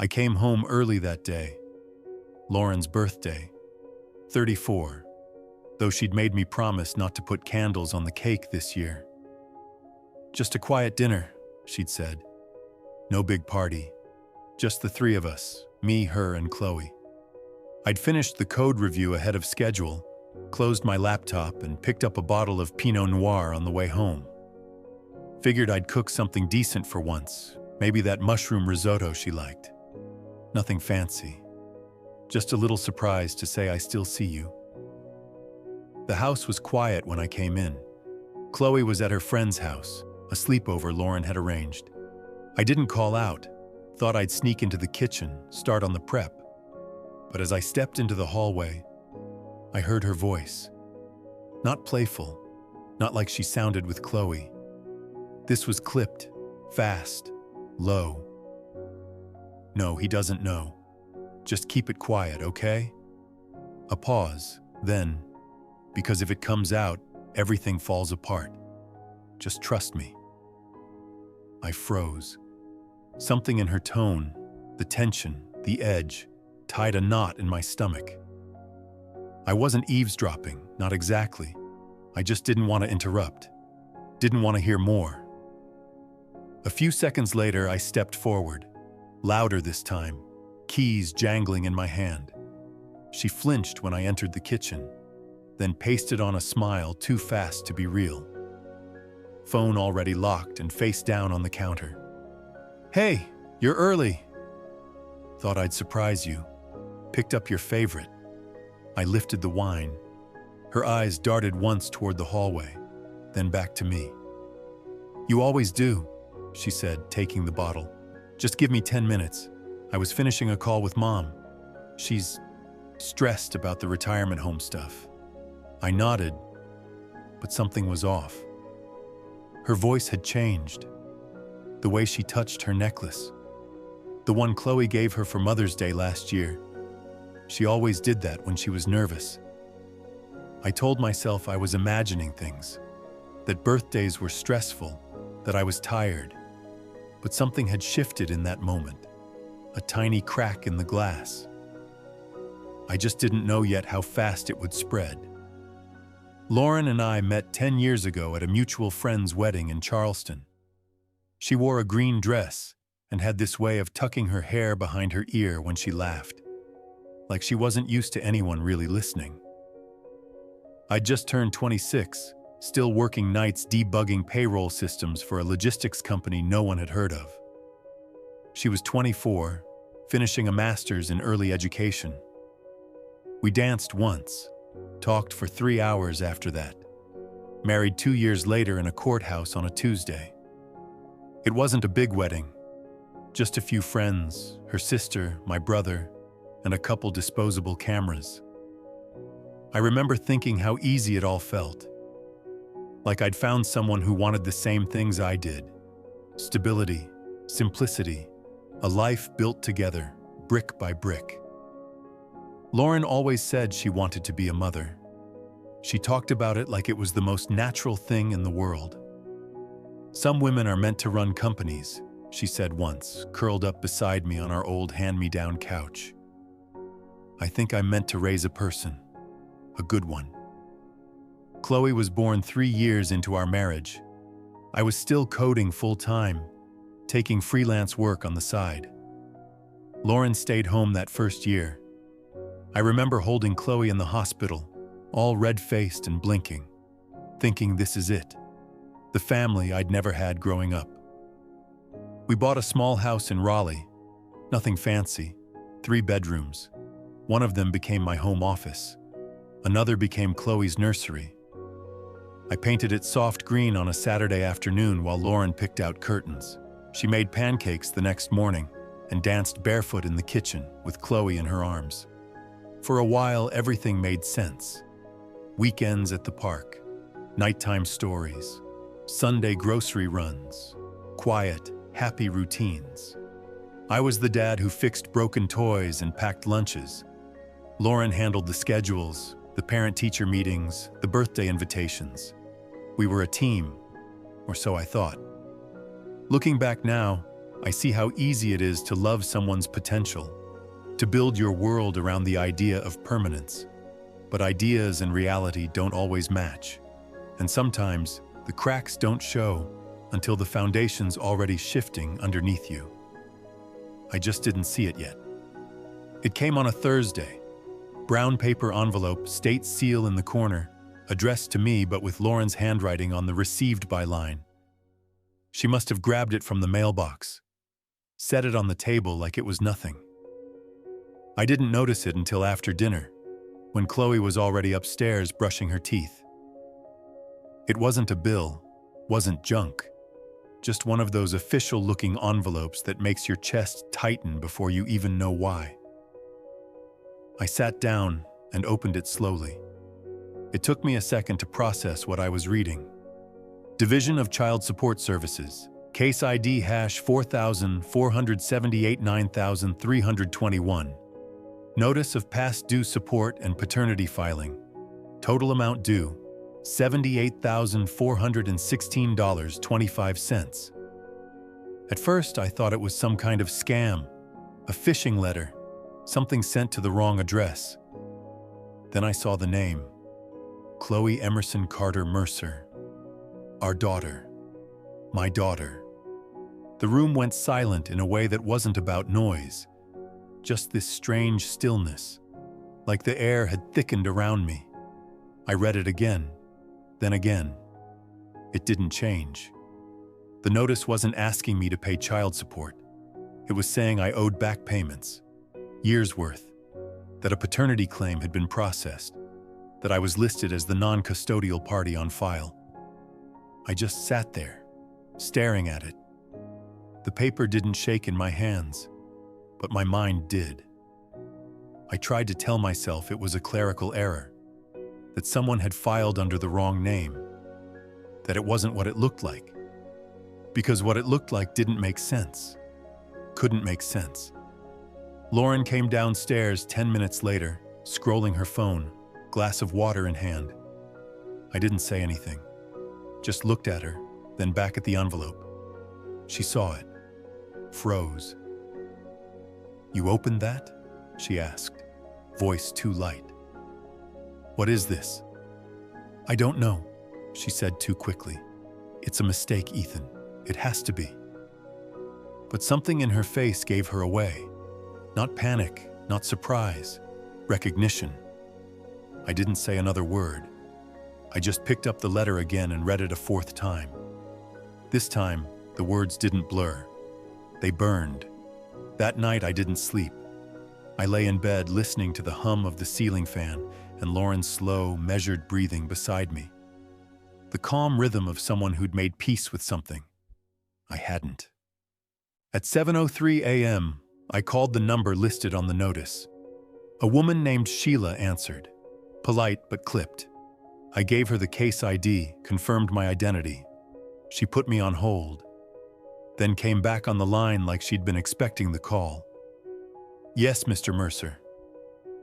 I came home early that day. Lauren's birthday. 34. Though she'd made me promise not to put candles on the cake this year. Just a quiet dinner, she'd said. No big party. Just the three of us, me, her, and Chloe. I'd finished the code review ahead of schedule, closed my laptop, and picked up a bottle of Pinot Noir on the way home. Figured I'd cook something decent for once, maybe that mushroom risotto she liked. Nothing fancy. Just a little surprise to say I still see you. The house was quiet when I came in. Chloe was at her friend's house, a sleepover Lauren had arranged. I didn't call out, thought I'd sneak into the kitchen, start on the prep. But as I stepped into the hallway, I heard her voice. Not playful, not like she sounded with Chloe. This was clipped, fast, low. No, he doesn't know. Just keep it quiet, okay? A pause, then, because if it comes out, everything falls apart. Just trust me. I froze. Something in her tone, the tension, the edge, tied a knot in my stomach. I wasn't eavesdropping, not exactly. I just didn't want to interrupt. Didn't want to hear more. A few seconds later, I stepped forward. Louder this time, keys jangling in my hand. She flinched when I entered the kitchen, then pasted on a smile too fast to be real. Phone already locked and face down on the counter. Hey, you're early. Thought I'd surprise you. Picked up your favorite. I lifted the wine. Her eyes darted once toward the hallway, then back to me. You always do, she said, taking the bottle. Just give me 10 minutes. I was finishing a call with Mom. She's stressed about the retirement home stuff. I nodded, but something was off. Her voice had changed. The way she touched her necklace. The one Chloe gave her for Mother's Day last year. She always did that when she was nervous. I told myself I was imagining things, that birthdays were stressful, that I was tired. But something had shifted in that moment, a tiny crack in the glass. I just didn't know yet how fast it would spread. Lauren and I met 10 years ago at a mutual friend's wedding in Charleston. She wore a green dress and had this way of tucking her hair behind her ear when she laughed, like she wasn't used to anyone really listening. I'd just turned 26, still working nights debugging payroll systems for a logistics company no one had heard of. She was 24, finishing a master's in early education. We danced once, talked for 3 hours after that. Married 2 years later in a courthouse on a Tuesday. It wasn't a big wedding, just a few friends, her sister, my brother, and a couple disposable cameras. I remember thinking how easy it all felt. Like I'd found someone who wanted the same things I did. Stability, simplicity, a life built together, brick by brick. Lauren always said she wanted to be a mother. She talked about it like it was the most natural thing in the world. Some women are meant to run companies, she said once, curled up beside me on our old hand-me-down couch. I think I'm meant to raise a person, a good one. Chloe was born 3 years into our marriage. I was still coding full-time, taking freelance work on the side. Lauren stayed home that first year. I remember holding Chloe in the hospital, all red-faced and blinking, thinking this is it, the family I'd never had growing up. We bought a small house in Raleigh, nothing fancy, 3 bedrooms. One of them became my home office. Another became Chloe's nursery. I painted it soft green on a Saturday afternoon while Lauren picked out curtains. She made pancakes the next morning and danced barefoot in the kitchen with Chloe in her arms. For a while, everything made sense. Weekends at the park, nighttime stories, Sunday grocery runs, quiet, happy routines. I was the dad who fixed broken toys and packed lunches. Lauren handled the schedules, the parent-teacher meetings, the birthday invitations. We were a team, or so I thought. Looking back now, I see how easy it is to love someone's potential, to build your world around the idea of permanence. But ideas and reality don't always match. And sometimes, the cracks don't show until the foundation's already shifting underneath you. I just didn't see it yet. It came on a Thursday. Brown paper envelope, state seal in the corner, addressed to me but with Lauren's handwriting on the received by line. She must have grabbed it from the mailbox, set it on the table like it was nothing. I didn't notice it until after dinner, when Chloe was already upstairs brushing her teeth. It wasn't a bill, wasn't junk, just one of those official-looking envelopes that makes your chest tighten before you even know why. I sat down and opened it slowly. It took me a second to process what I was reading. Division of Child Support Services, case ID #4478-9321. Notice of past due support and paternity filing. Total amount due, $78,416.25. At first, I thought it was some kind of scam, a phishing letter, something sent to the wrong address. Then I saw the name, Chloe Emerson Carter Mercer. Our daughter. My daughter. The room went silent in a way that wasn't about noise, just this strange stillness, like the air had thickened around me. I read it again, then again. It didn't change. The notice wasn't asking me to pay child support. It was saying I owed back payments, years' worth, that a paternity claim had been processed, that I was listed as the non-custodial party on file. I just sat there, staring at it. The paper didn't shake in my hands, but my mind did. I tried to tell myself it was a clerical error, that someone had filed under the wrong name, that it wasn't what it looked like, because what it looked like didn't make sense, couldn't make sense. Lauren came downstairs 10 minutes later, scrolling her phone, glass of water in hand. I didn't say anything, just looked at her, then back at the envelope. She saw it, froze. "You opened that?" she asked, voice too light. "What is this?" "I don't know," she said too quickly. "It's a mistake, Ethan. It has to be." But something in her face gave her away. Not panic, not surprise, recognition. I didn't say another word. I just picked up the letter again and read it a fourth time. This time, the words didn't blur. They burned. That night, I didn't sleep. I lay in bed listening to the hum of the ceiling fan and Lauren's slow, measured breathing beside me. The calm rhythm of someone who'd made peace with something. I hadn't. At 7:03 a.m., I called the number listed on the notice. A woman named Sheila answered, polite but clipped. I gave her the case ID, confirmed my identity. She put me on hold, then came back on the line like she'd been expecting the call. "Yes, Mr. Mercer.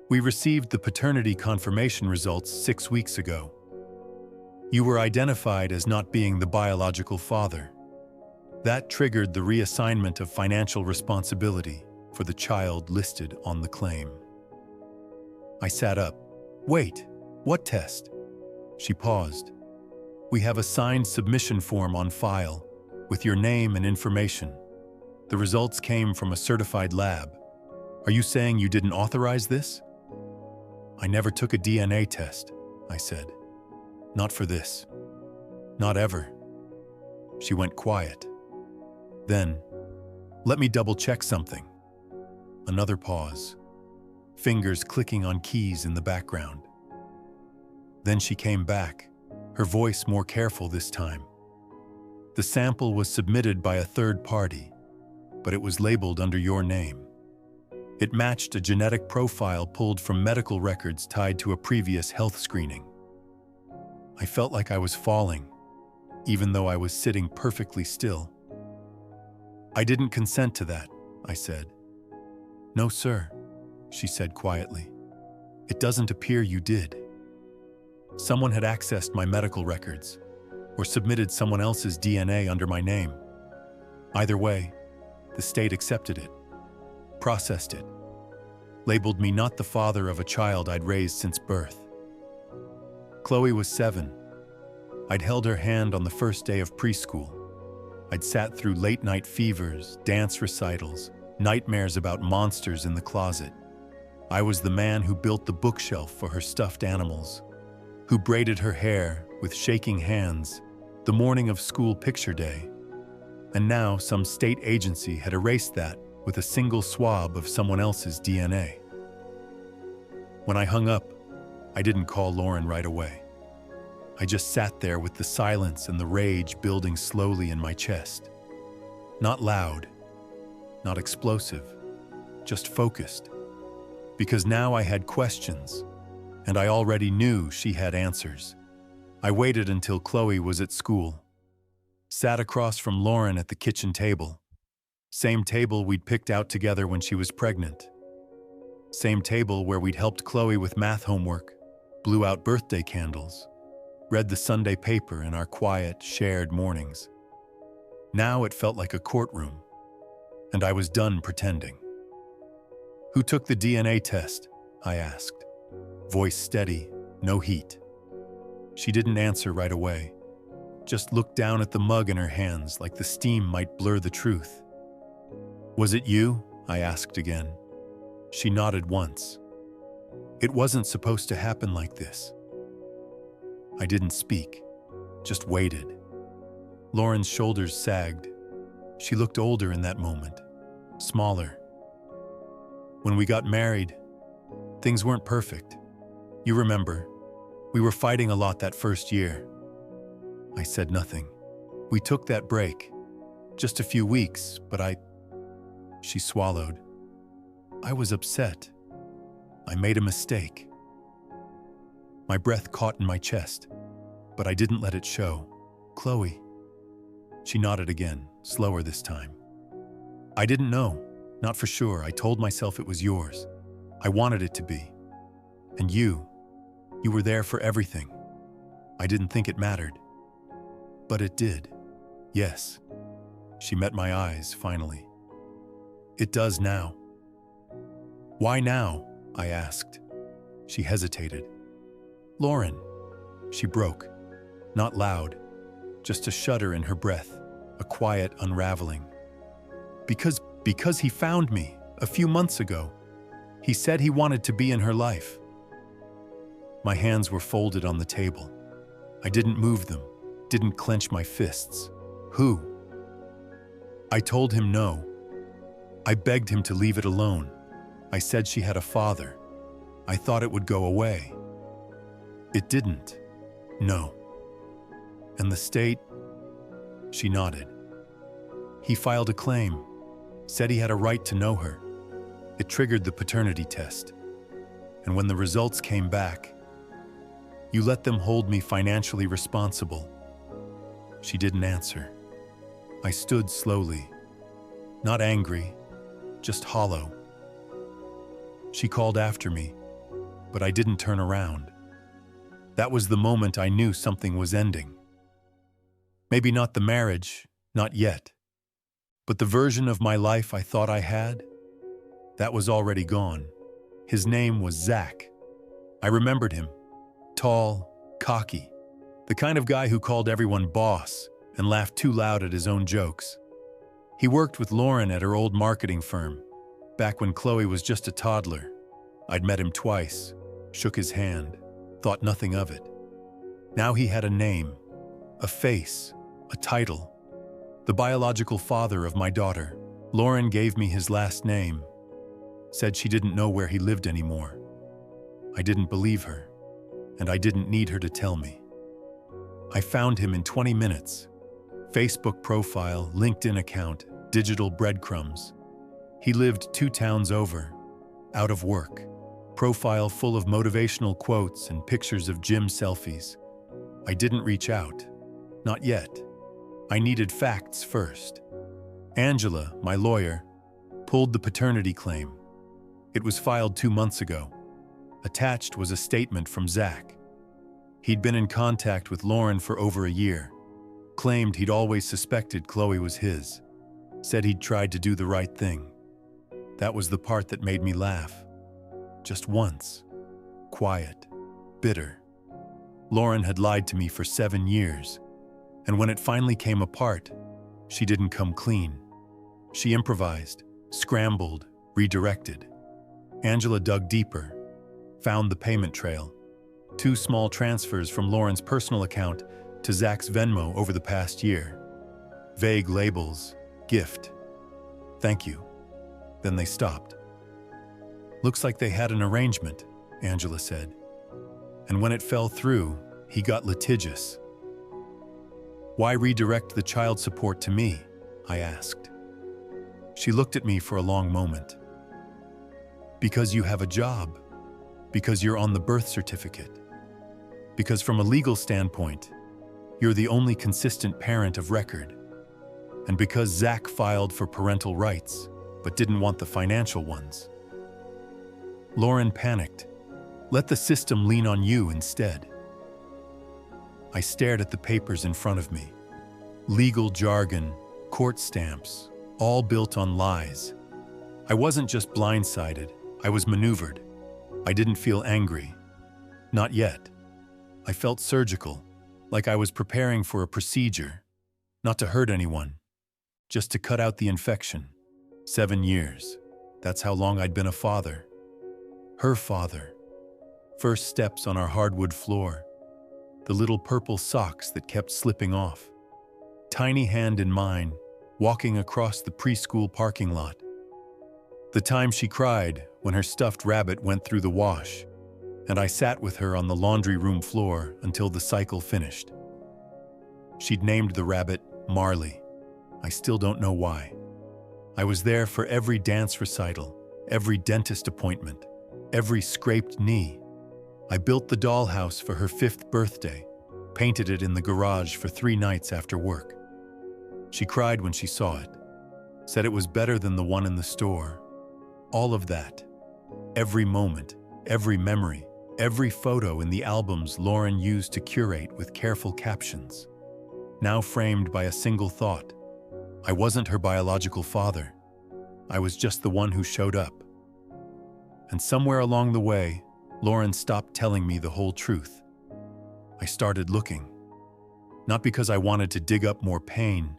We received the paternity confirmation results 6 weeks ago. You were identified as not being the biological father. That triggered the reassignment of financial responsibility for the child listed on the claim." I sat up. "Wait, what test?" She paused. "We have a signed submission form on file with your name and information. The results came from a certified lab. Are you saying you didn't authorize this?" "I never took a DNA test," I said. "Not for this. Not ever." She went quiet. Then, "Let me double-check something." Another pause. Fingers clicking on keys in the background. Then she came back, her voice more careful this time. "The sample was submitted by a third party, but it was labeled under your name. It matched a genetic profile pulled from medical records tied to a previous health screening." I felt like I was falling, even though I was sitting perfectly still. "I didn't consent to that," I said. "No, sir," she said quietly. "It doesn't appear you did. Someone had accessed my medical records, or submitted someone else's DNA under my name. Either way, The state accepted it, processed it, labeled me not the father of a child I'd raised since birth. Chloe was 7. I'd held her hand on the first day of preschool. I'd sat through late-night fevers, dance recitals, nightmares about monsters in the closet. I was the man who built the bookshelf for her stuffed animals, who braided her hair with shaking hands the morning of school picture day. And now some state agency had erased that with a single swab of someone else's DNA. When I hung up, I didn't call Lauren right away. I just sat there with the silence and the rage building slowly in my chest. Not loud, not explosive, just focused. Because now I had questions, and I already knew she had answers. I waited until Chloe was at school. Sat across from Lauren at the kitchen table. Same table we'd picked out together when she was pregnant. Same table where we'd helped Chloe with math homework, blew out birthday candles, read the Sunday paper in our quiet, shared mornings. Now it felt like a courtroom, and I was done pretending. "Who took the DNA test?" I asked. Voice steady, no heat. She didn't answer right away, just looked down at the mug in her hands like the steam might blur the truth. "Was it you?" I asked again. She nodded once. It wasn't supposed to happen like this. I didn't speak, just waited. Lauren's shoulders sagged. She looked older in that moment, smaller. When we got married, things weren't perfect. You remember, we were fighting a lot that first year. I said nothing. We took that break, just a few weeks, but She swallowed. I was upset. I made a mistake. My breath caught in my chest, but I didn't let it show. "Chloe." She nodded again, slower this time. "I didn't know, not for sure. I told myself it was yours. I wanted it to be. And you were there for everything. I didn't think it mattered. But it did. Yes." She met my eyes, finally. "It does now." "Why now?" I asked. She hesitated. "Lauren," she broke, not loud, just a shudder in her breath, a quiet unraveling. Because he found me a few months ago. He said he wanted to be in her life." My hands were folded on the table. I didn't move them, didn't clench my fists. "Who?" I told him no. I begged him to leave it alone. I said she had a father. I thought it would go away. It didn't. No. And the state? She nodded. He filed a claim, said he had a right to know her. It triggered the paternity test. And when the results came back, "You let them hold me financially responsible." She didn't answer. I stood slowly, not angry, just hollow. She called after me, but I didn't turn around. That was the moment I knew something was ending. Maybe not the marriage, not yet, but the version of my life I thought I had, that was already gone. His name was Zach. I remembered him. Tall, cocky, the kind of guy who called everyone boss and laughed too loud at his own jokes. He worked with Lauren at her old marketing firm, back when Chloe was just a toddler. I'd met him twice, shook his hand, thought nothing of it. Now he had a name, a face, a title. The biological father of my daughter. Lauren gave me his last name, said she didn't know where he lived anymore. I didn't believe her, and I didn't need her to tell me. I found him in 20 minutes. Facebook profile, LinkedIn account, digital breadcrumbs. He lived 2 towns over, out of work. Profile full of motivational quotes and pictures of gym selfies. I didn't reach out. Not yet. I needed facts first. Angela, my lawyer, pulled the paternity claim. It was filed 2 months ago. Attached was a statement from Zach. He'd been in contact with Lauren for over a year. Claimed he'd always suspected Chloe was his. said he'd tried to do the right thing. That was the part that made me laugh. Just once. Quiet. Bitter. Lauren had lied to me for 7 years, and when it finally came apart, she didn't come clean. She improvised, scrambled, redirected. Angela dug deeper, found the payment trail. 2 small transfers from Lauren's personal account to Zach's Venmo over the past year. Vague labels, gift, thank you. Then they stopped. Looks like they had an arrangement, Angela said. And when it fell through, he got litigious. Why redirect the child support to me? I asked. She looked at me for a long moment. Because you have a job. Because you're on the birth certificate. Because from a legal standpoint, you're the only consistent parent of record. And because Zach filed for parental rights, but didn't want the financial ones. Lauren panicked. Let the system lean on you instead. I stared at the papers in front of me. Legal jargon, court stamps, all built on lies. I wasn't just blindsided, I was maneuvered. I didn't feel angry. Not yet. I felt surgical, like I was preparing for a procedure, not to hurt anyone, just to cut out the infection. 7 years. That's how long I'd been a father. Her father. First steps on our hardwood floor. The little purple socks that kept slipping off. Tiny hand in mine, walking across the preschool parking lot. The time she cried when her stuffed rabbit went through the wash, and I sat with her on the laundry room floor until the cycle finished. She'd named the rabbit Marley. I still don't know why. I was there for every dance recital, every dentist appointment, every scraped knee. I built the dollhouse for her 5th birthday, painted it in the garage for 3 nights after work. She cried when she saw it, said it was better than the one in the store. All of that, every moment, every memory, every photo in the albums Lauren used to curate with careful captions, now framed by a single thought. I wasn't her biological father. I was just the one who showed up. And somewhere along the way, Lauren stopped telling me the whole truth. I started looking. Not because I wanted to dig up more pain,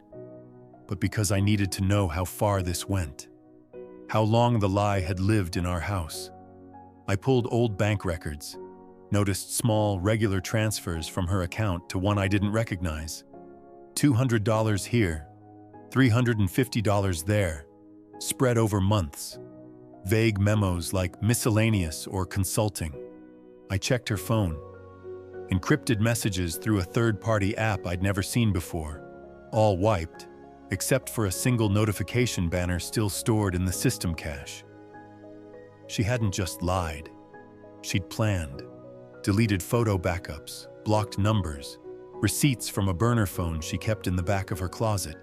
but because I needed to know how far this went. How long the lie had lived in our house. I pulled old bank records, noticed small, regular transfers from her account to one I didn't recognize. $200 here, $350 there, spread over months. Vague memos like miscellaneous or consulting. I checked her phone. Encrypted messages through a third-party app I'd never seen before, all wiped, except for a single notification banner still stored in the system cache. She hadn't just lied. She'd planned, deleted photo backups, blocked numbers, receipts from a burner phone she kept in the back of her closet,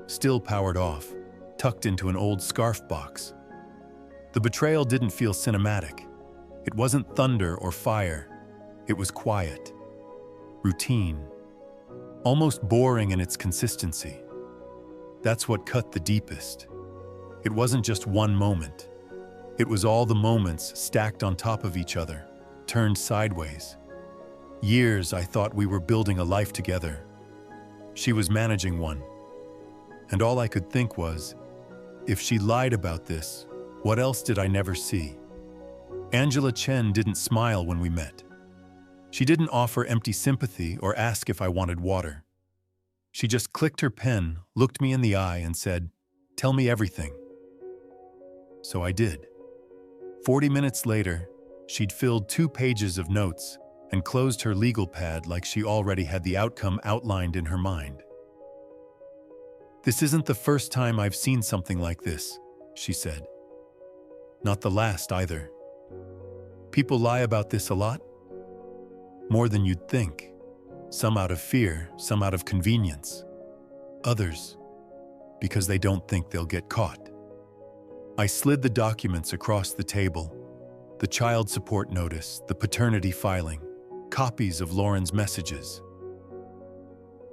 still powered off, tucked into an old scarf box. The betrayal didn't feel cinematic. It wasn't thunder or fire. It was quiet, routine, almost boring in its consistency. That's what cut the deepest. It wasn't just one moment. It was all the moments stacked on top of each other, turned sideways. Years I thought we were building a life together. She was managing one. And all I could think was, if she lied about this, what else did I never see? Angela Chen didn't smile when we met. She didn't offer empty sympathy or ask if I wanted water. She just clicked her pen, looked me in the eye, and said, "Tell me everything." So I did. 40 minutes later, she'd filled 2 pages of notes and closed her legal pad like she already had the outcome outlined in her mind. "This isn't the first time I've seen something like this," she said. "Not the last either. People lie about this a lot. More than you'd think. Some out of fear, some out of convenience. Others, because they don't think they'll get caught." I slid the documents across the table. The child support notice, the paternity filing, copies of Lauren's messages.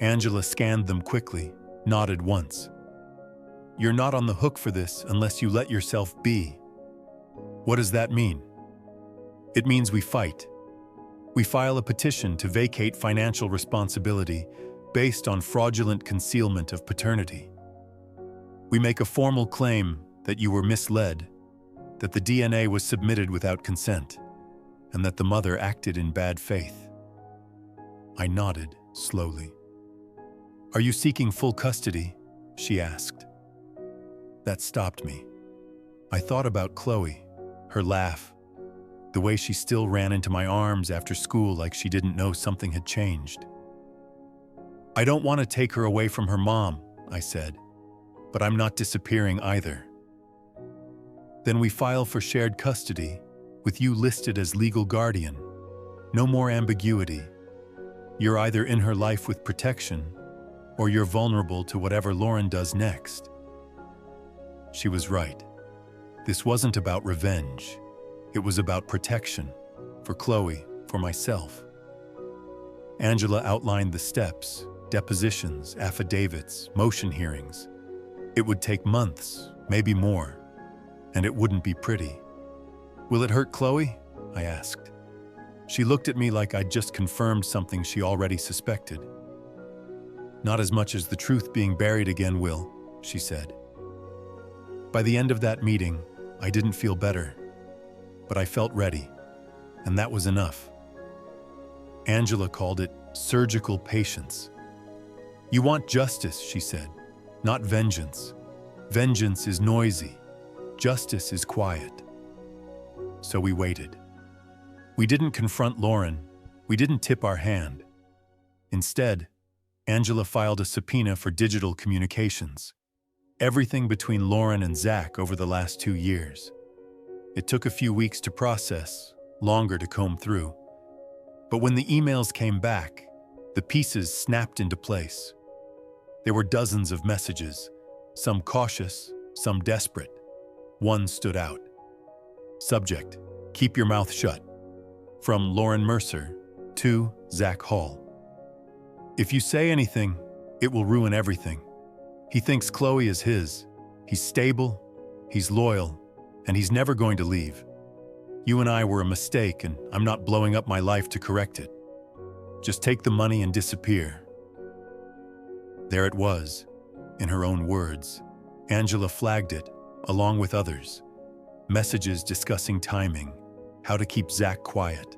Angela scanned them quickly, nodded once. "You're not on the hook for this unless you let yourself be." What does that mean? It means we fight. We file a petition to vacate financial responsibility based on fraudulent concealment of paternity. We make a formal claim that you were misled, that the DNA was submitted without consent, and that the mother acted in bad faith. I nodded slowly. "Are you seeking full custody?" she asked. That stopped me. I thought about Chloe, her laugh, the way she still ran into my arms after school like she didn't know something had changed. "I don't want to take her away from her mom," I said, "but I'm not disappearing either." "Then we file for shared custody, with you listed as legal guardian. No more ambiguity. You're either in her life with protection, or you're vulnerable to whatever Lauren does next." She was right. This wasn't about revenge. It was about protection, for Chloe, for myself. Angela outlined the steps, depositions, affidavits, motion hearings. It would take months, maybe more, and it wouldn't be pretty. "Will it hurt Chloe?" I asked. She looked at me like I'd just confirmed something she already suspected. "Not as much as the truth being buried again will," she said. By the end of that meeting, I didn't feel better, but I felt ready, and that was enough. Angela called it surgical patience. "You want justice," she said, "not vengeance. Vengeance is noisy. Justice is quiet." So we waited. We didn't confront Lauren. We didn't tip our hand. Instead, Angela filed a subpoena for digital communications. Everything between Lauren and Zach over the last 2 years. It took a few weeks to process, longer to comb through. But when the emails came back, the pieces snapped into place. There were dozens of messages, some cautious, some desperate. One stood out. Subject: "Keep your mouth shut." From Lauren Mercer to Zach Hall. "If you say anything, it will ruin everything. He thinks Chloe is his. He's stable, he's loyal, and he's never going to leave. You and I were a mistake, and I'm not blowing up my life to correct it. Just take the money and disappear." There it was, in her own words. Angela flagged it, along with others. Messages discussing timing, how to keep Zach quiet,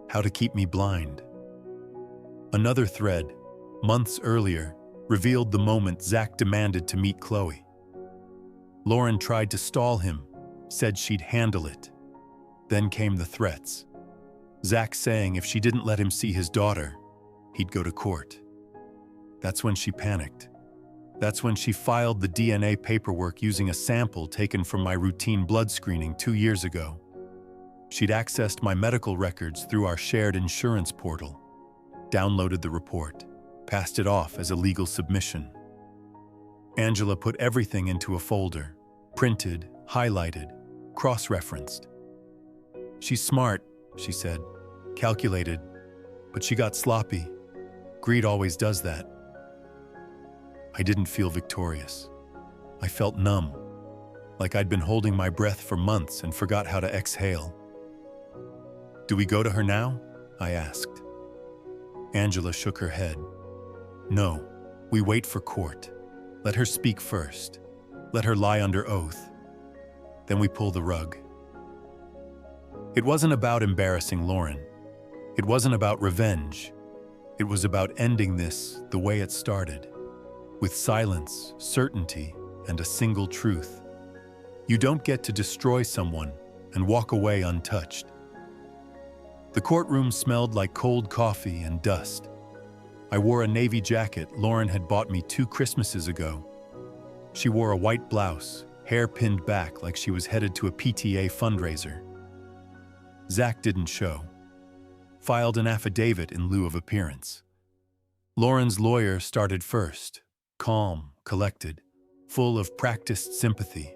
how to keep me blind. Another thread, months earlier, revealed the moment Zach demanded to meet Chloe. Lauren tried to stall him, said she'd handle it. Then came the threats. Zach saying if she didn't let him see his daughter, he'd go to court. That's when she panicked. That's when she filed the DNA paperwork using a sample taken from my routine blood screening 2 years ago. She'd accessed my medical records through our shared insurance portal, downloaded the report, passed it off as a legal submission. Angela put everything into a folder, printed, highlighted, cross-referenced. "She's smart," she said, "calculated, but she got sloppy. Greed always does that." I didn't feel victorious. I felt numb, like I'd been holding my breath for months and forgot how to exhale. "Do we go to her now?" I asked. Angela shook her head. "No, we wait for court. Let her speak first. Let her lie under oath. Then we pull the rug." It wasn't about embarrassing Lauren. It wasn't about revenge. It was about ending this the way it started, with silence, certainty, and a single truth. You don't get to destroy someone and walk away untouched. The courtroom smelled like cold coffee and dust. I wore a navy jacket Lauren had bought me 2 Christmases ago. She wore a white blouse, hair pinned back like she was headed to a PTA fundraiser. Zach didn't show. Filed an affidavit in lieu of appearance. Lauren's lawyer started first, calm, collected, full of practiced sympathy.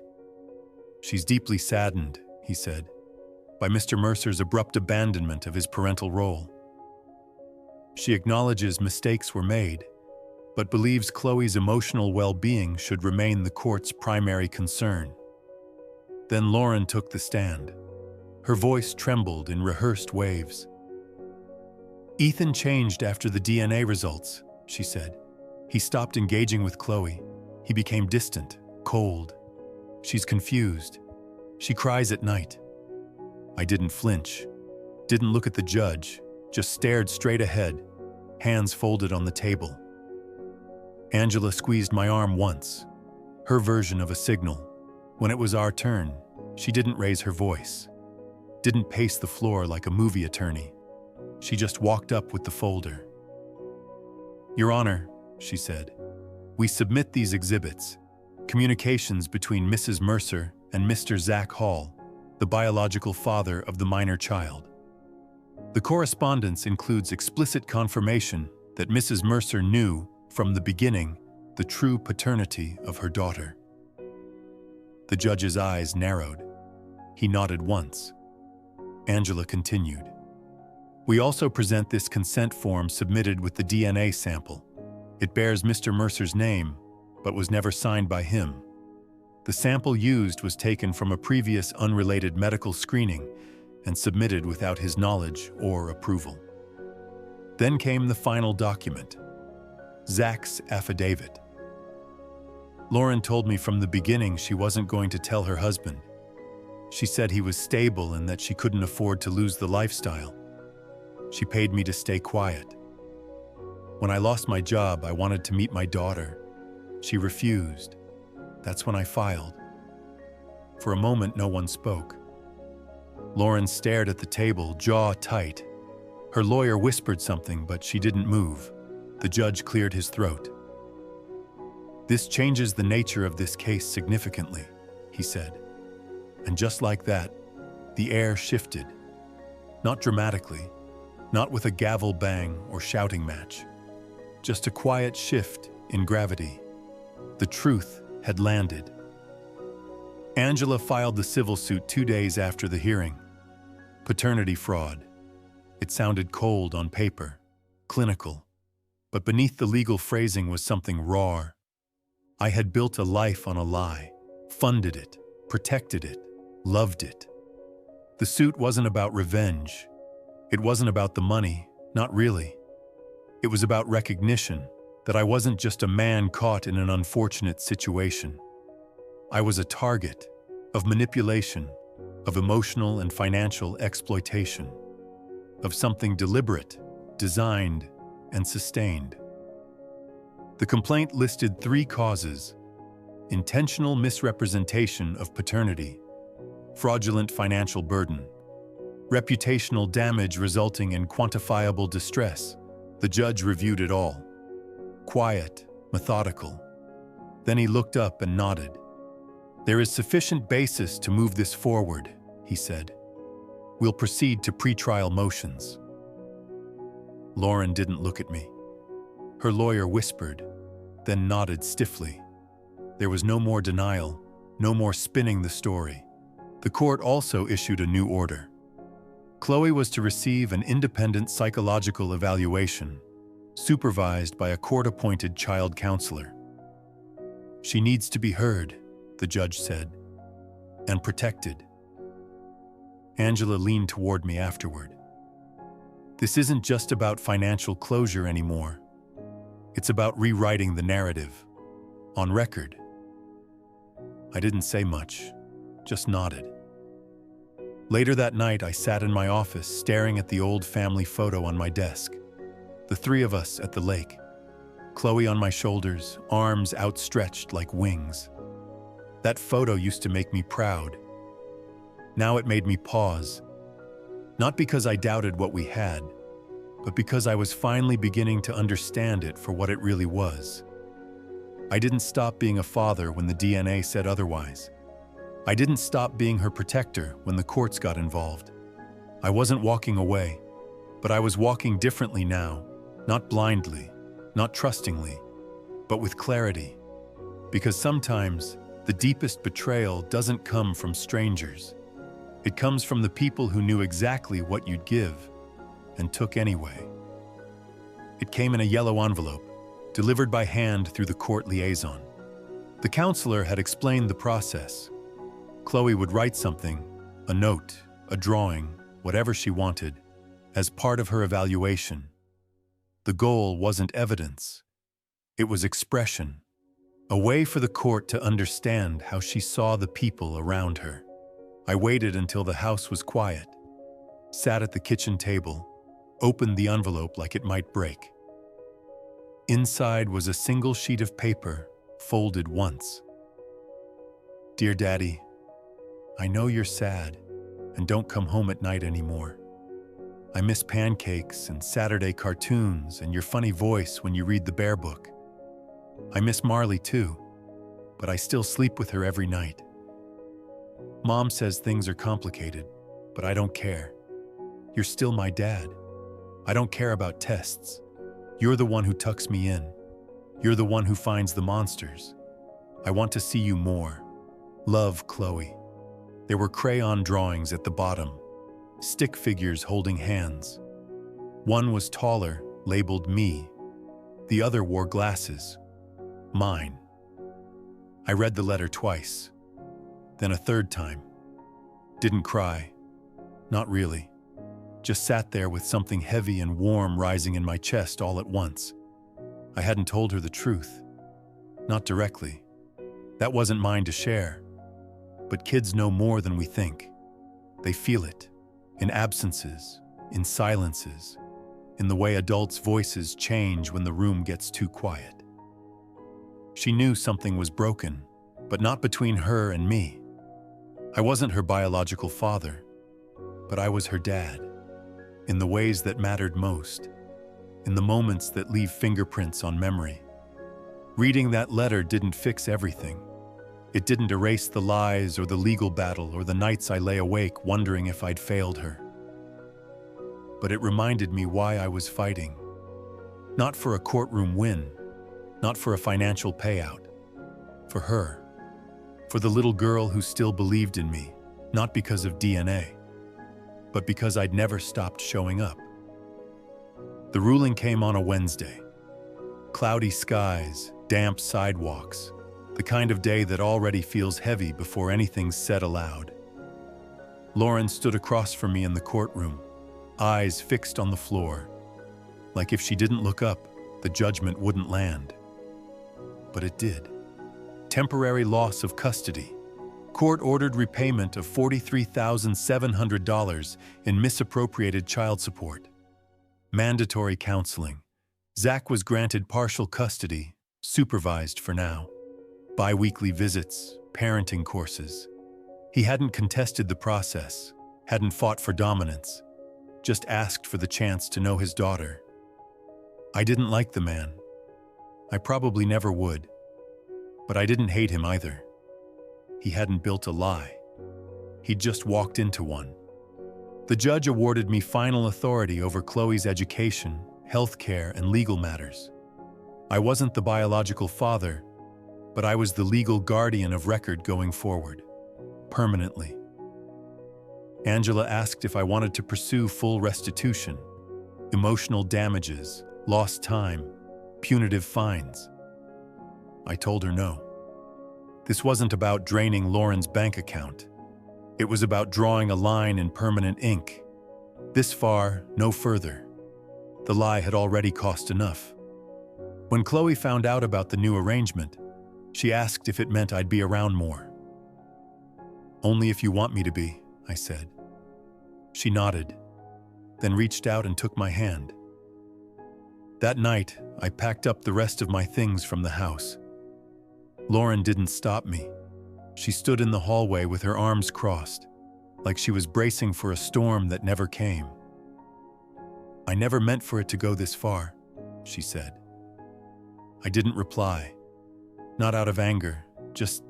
"She's deeply saddened," he said, "by Mr. Mercer's abrupt abandonment of his parental role. She acknowledges mistakes were made, but believes Chloe's emotional well-being should remain the court's primary concern. Then Lauren took the stand. Her voice trembled in rehearsed waves. "Ethan changed after the DNA results," she said. "He stopped engaging with Chloe. He became distant, cold. She's confused. She cries at night." I didn't flinch, didn't look at the judge, just stared straight ahead, hands folded on the table. Angela squeezed my arm once, her version of a signal. When it was our turn, she didn't raise her voice, didn't pace the floor like a movie attorney. She just walked up with the folder. "Your Honor," she said, "we submit these exhibits, communications between Mrs. Mercer and Mr. Zach Hall, the biological father of the minor child. The correspondence includes explicit confirmation that Mrs. Mercer knew from the beginning the true paternity of her daughter." The judge's eyes narrowed. He nodded once. Angela continued. "We also present this consent form submitted with the DNA sample. It bears Mr. Mercer's name, but was never signed by him. The sample used was taken from a previous unrelated medical screening and submitted without his knowledge or approval." Then came the final document, Zach's affidavit. Lauren told me from the beginning she wasn't going to tell her husband. She said he was stable and that she couldn't afford to lose the lifestyle. She paid me to stay quiet. When I lost my job, I wanted to meet my daughter. She refused. That's when I filed. For a moment, no one spoke. Lauren stared at the table, jaw tight. Her lawyer whispered something, but she didn't move. The judge cleared his throat. "This changes the nature of this case significantly," he said. And just like that, the air shifted. Not dramatically, not with a gavel bang or shouting match. Just a quiet shift in gravity. The truth had landed. Angela filed the civil suit 2 days after the hearing. Paternity fraud. It sounded cold on paper, clinical. But beneath the legal phrasing was something raw. I had built a life on a lie, funded it, protected it, loved it. The suit wasn't about revenge. It wasn't about the money, not really. It was about recognition that I wasn't just a man caught in an unfortunate situation. I was a target of manipulation, of emotional and financial exploitation, of something deliberate, designed, and sustained. The complaint listed 3 causes: intentional misrepresentation of paternity, fraudulent financial burden, reputational damage resulting in quantifiable distress. The judge reviewed it all. Quiet, methodical. Then he looked up and nodded. "There is sufficient basis to move this forward," he said. "We'll proceed to pretrial motions." Lauren didn't look at me. Her lawyer whispered, then nodded stiffly. There was no more denial, no more spinning the story. The court also issued a new order. Chloe was to receive an independent psychological evaluation, supervised by a court-appointed child counselor. "She needs to be heard," the judge said, "and protected." Angela leaned toward me afterward. "This isn't just about financial closure anymore. It's about rewriting the narrative, on record." I didn't say much, just nodded. Later that night, I sat in my office staring at the old family photo on my desk. The 3 of us at the lake. Chloe on my shoulders, arms outstretched like wings. That photo used to make me proud. Now it made me pause. Not because I doubted what we had, but because I was finally beginning to understand it for what it really was. I didn't stop being a father when the DNA said otherwise. I didn't stop being her protector when the courts got involved. I wasn't walking away, but I was walking differently now, not blindly, not trustingly, but with clarity. Because sometimes the deepest betrayal doesn't come from strangers. It comes from the people who knew exactly what you'd give and took anyway. It came in a yellow envelope, delivered by hand through the court liaison. The counselor had explained the process. Chloe would write something, a note, a drawing, whatever she wanted, as part of her evaluation. The goal wasn't evidence. It was expression, a way for the court to understand how she saw the people around her. I waited until the house was quiet, sat at the kitchen table, opened the envelope like it might break. Inside was a single sheet of paper, folded once. "Dear Daddy, I know you're sad and don't come home at night anymore. I miss pancakes and Saturday cartoons and your funny voice when you read the Bear book. I miss Marley too, but I still sleep with her every night. Mom says things are complicated, but I don't care. You're still my dad. I don't care about tests. You're the one who tucks me in. You're the one who finds the monsters. I want to see you more. Love, Chloe." There were crayon drawings at the bottom, stick figures holding hands. One was taller, labeled me. The other wore glasses. Mine. I read the letter twice, then a third time. Didn't cry. Not really. Just sat there with something heavy and warm rising in my chest all at once. I hadn't told her the truth. Not directly. That wasn't mine to share. But kids know more than we think. They feel it. In absences, in silences, in the way adults' voices change when the room gets too quiet. She knew something was broken, but not between her and me. I wasn't her biological father, but I was her dad, in the ways that mattered most, in the moments that leave fingerprints on memory. Reading that letter didn't fix everything. It didn't erase the lies or the legal battle or the nights I lay awake wondering if I'd failed her. But it reminded me why I was fighting. Not for a courtroom win, not for a financial payout. For her. For the little girl who still believed in me, not because of DNA, but because I'd never stopped showing up. The ruling came on a Wednesday. Cloudy skies, damp sidewalks, the kind of day that already feels heavy before anything's said aloud. Lauren stood across from me in the courtroom, eyes fixed on the floor, like if she didn't look up, the judgment wouldn't land. But it did. Temporary loss of custody. Court-ordered repayment of $43,700 in misappropriated child support. Mandatory counseling. Zach was granted partial custody, supervised for now. Bi-weekly visits, parenting courses. He hadn't contested the process, hadn't fought for dominance, just asked for the chance to know his daughter. I didn't like the man. I probably never would. But I didn't hate him either. He hadn't built a lie. He'd just walked into one. The judge awarded me final authority over Chloe's education, healthcare, and legal matters. I wasn't the biological father, but I was the legal guardian of record going forward, permanently. Angela asked if I wanted to pursue full restitution, emotional damages, lost time, punitive fines. I told her no. This wasn't about draining Lauren's bank account. It was about drawing a line in permanent ink. This far, no further. The lie had already cost enough. When Chloe found out about the new arrangement, she asked if it meant I'd be around more. "Only if you want me to be," I said. She nodded, then reached out and took my hand. That night, I packed up the rest of my things from the house. Lauren didn't stop me. She stood in the hallway with her arms crossed, like she was bracing for a storm that never came. "I never meant for it to go this far," she said. I didn't reply. Not out of anger, just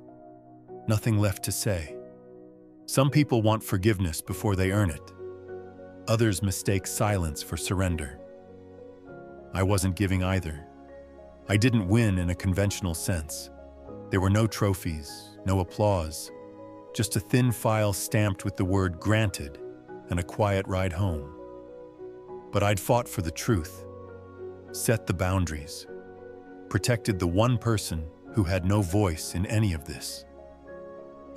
nothing left to say. Some people want forgiveness before they earn it. Others mistake silence for surrender. I wasn't giving either. I didn't win in a conventional sense. There were no trophies, no applause, just a thin file stamped with the word "granted" and a quiet ride home. But I'd fought for the truth, set the boundaries. protected the one person who had no voice in any of this.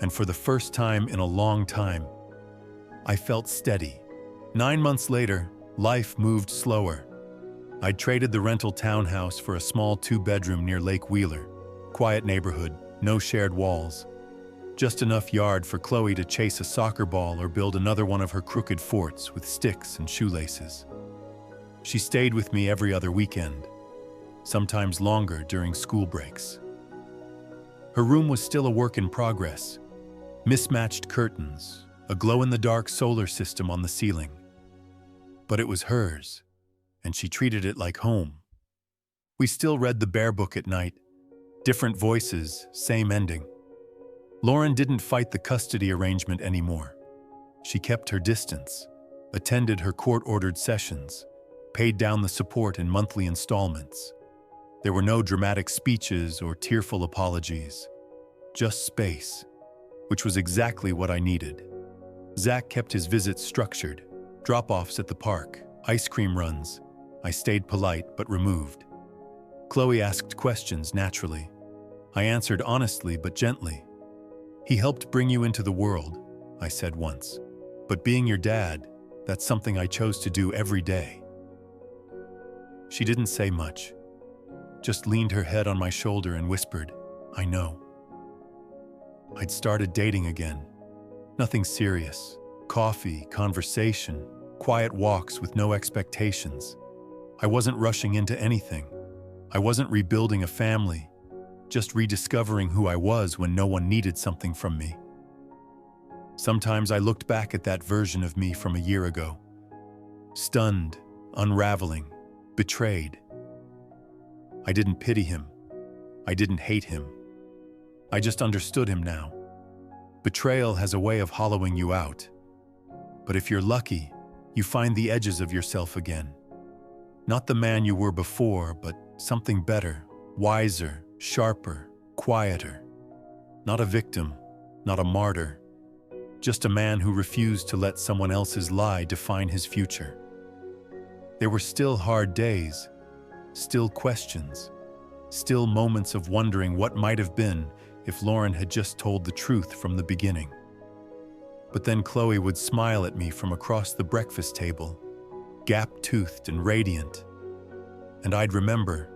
And for the first time in a long time, I felt steady. 9 months later, life moved slower. I'd traded the rental townhouse for a small 2-bedroom near Lake Wheeler. Quiet neighborhood, no shared walls. Just enough yard for Chloe to chase a soccer ball or build another one of her crooked forts with sticks and shoelaces. She stayed with me every other weekend, sometimes longer during school breaks. Her room was still a work in progress. Mismatched curtains, a glow-in-the-dark solar system on the ceiling. But it was hers, and she treated it like home. We still read the Bear book at night. Different voices, same ending. Lauren didn't fight the custody arrangement anymore. She kept her distance, attended her court-ordered sessions, paid down the support in monthly installments. There were no dramatic speeches or tearful apologies. Just space, which was exactly what I needed. Zach kept his visits structured. Drop-offs at the park, ice cream runs. I stayed polite but removed. Chloe asked questions naturally. I answered honestly but gently. "He helped bring you into the world," I said once. "But being your dad, that's something I chose to do every day." She didn't say much, just leaned her head on my shoulder and whispered, "I know." I'd started dating again. Nothing serious. Coffee, conversation, quiet walks with no expectations. I wasn't rushing into anything. I wasn't rebuilding a family, just rediscovering who I was when no one needed something from me. Sometimes I looked back at that version of me from a year ago. Stunned, unraveling, betrayed. I didn't pity him. I didn't hate him. I just understood him now. Betrayal has a way of hollowing you out. But if you're lucky, you find the edges of yourself again. Not the man you were before, but something better, wiser, sharper, quieter. Not a victim, not a martyr. Just a man who refused to let someone else's lie define his future. There were still hard days, still questions, still moments of wondering what might have been if Lauren had just told the truth from the beginning. But then Chloe would smile at me from across the breakfast table, gap-toothed and radiant. And I'd remember,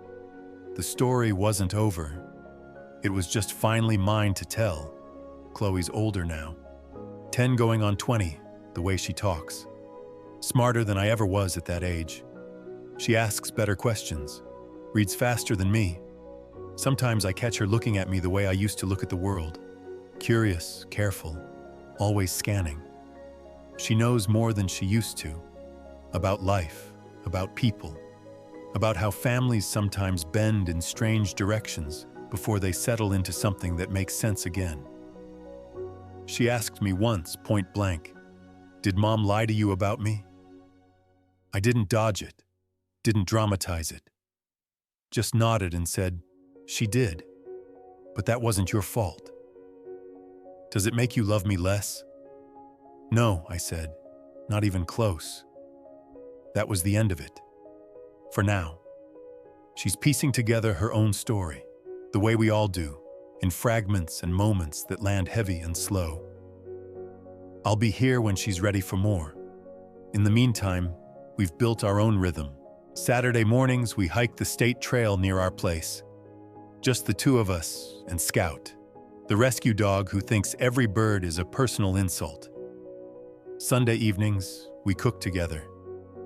the story wasn't over. It was just finally mine to tell. Chloe's older now. 10 going on 20, the way she talks. Smarter than I ever was at that age. She asks better questions, reads faster than me. Sometimes I catch her looking at me the way I used to look at the world. Curious, careful, always scanning. She knows more than she used to. About life, about people, about how families sometimes bend in strange directions before they settle into something that makes sense again. She asked me once, point blank, "Did Mom lie to you about me?" I didn't dodge it, didn't dramatize it. Just nodded and said, "She did, but that wasn't your fault." "Does it make you love me less?" "No," I said, "not even close." That was the end of it. For now. She's piecing together her own story, the way we all do, in fragments and moments that land heavy and slow. I'll be here when she's ready for more. In the meantime, we've built our own rhythm. Saturday mornings, we hike the state trail near our place. Just the two of us and Scout, the rescue dog who thinks every bird is a personal insult. Sunday evenings, we cook together.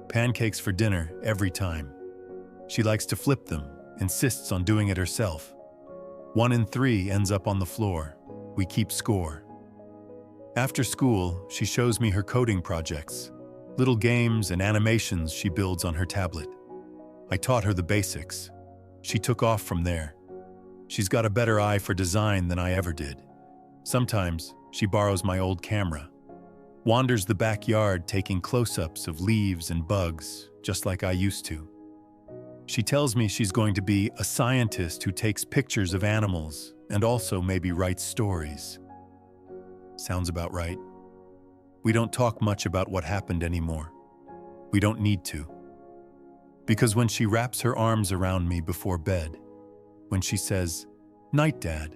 Pancakes for dinner every time. She likes to flip them, insists on doing it herself. 1 in 3 ends up on the floor. We keep score. After school, she shows me her coding projects, little games and animations she builds on her tablet. I taught her the basics. She took off from there. She's got a better eye for design than I ever did. Sometimes she borrows my old camera, wanders the backyard taking close-ups of leaves and bugs, just like I used to. She tells me she's going to be a scientist who takes pictures of animals and also maybe writes stories. Sounds about right. We don't talk much about what happened anymore. We don't need to. Because when she wraps her arms around me before bed, when she says, "Night, Dad,"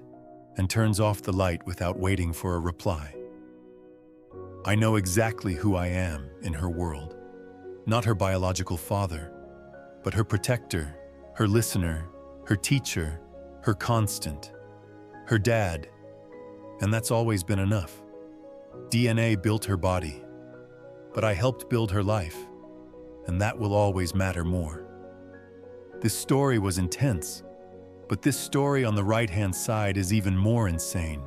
and turns off the light without waiting for a reply. I know exactly who I am in her world. Not her biological father, but her protector, her listener, her teacher, her constant, her dad. And that's always been enough. DNA built her body, but I helped build her life, and that will always matter more. This story was intense, but this story on the right-hand side is even more insane.